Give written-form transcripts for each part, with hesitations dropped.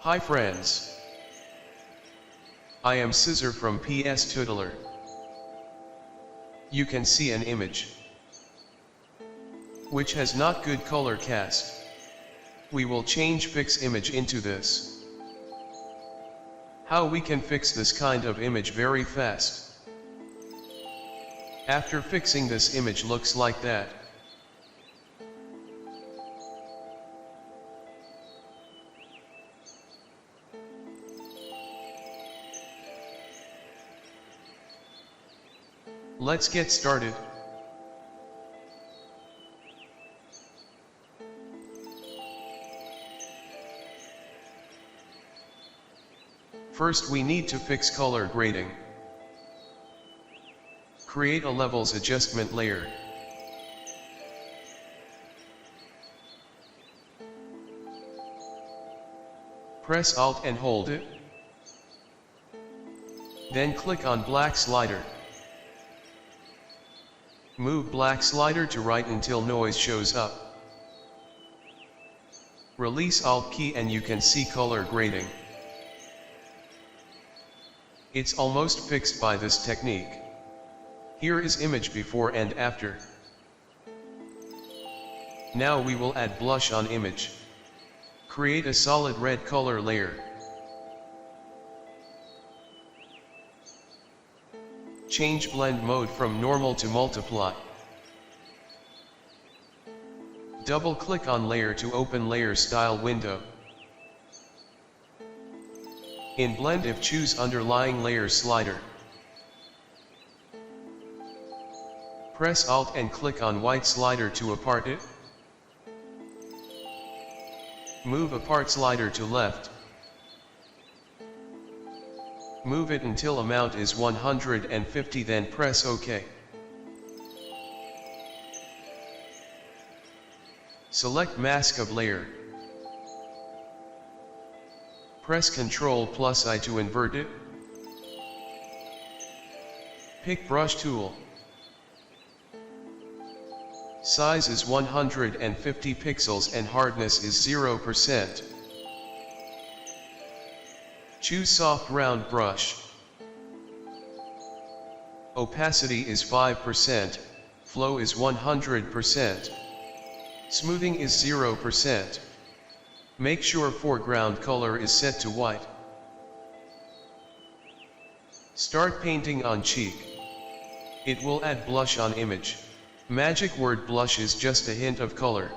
Hi friends. I am Scissor from PS Tutelar. You can see an image which has not good color cast. We will fix image into this. How we can fix this kind of image very fast. After fixing this image looks like that. Let's get started. First we need to fix color grading. Create a levels adjustment layer. Press Alt and hold it. Then click on black slider. Move black slider to right until noise shows up. Release Alt key and you can see color grading. It's almost fixed by this technique. Here is image before and after. Now we will add blush on image. Create a solid red color layer. Change blend mode from normal to multiply. Double click on layer to open layer style window. In blend if choose underlying layer slider. Press Alt and click on white slider to apart it. Move apart slider to left. Move it until amount is 150, then press OK. Select mask of layer. Press Ctrl+I to invert it. Pick brush tool. Size is 150 pixels and hardness is 0%. Choose soft round brush. Opacity is 5%, flow is 100%. Smoothing is 0%. Make sure foreground color is set to white. Start painting on cheek. It will add blush on image. Magic word blush is just a hint of color.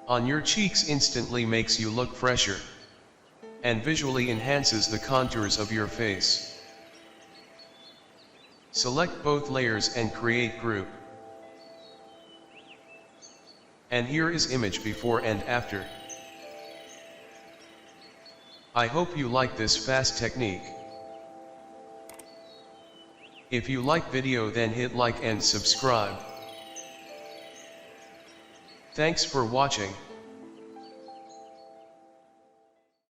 On your cheeks instantly makes you look fresher. And visually enhances the contours of your face. Select both layers and create group. And here is image before and after. I hope you like this fast technique. If you like video then hit like and subscribe. Thanks for watching.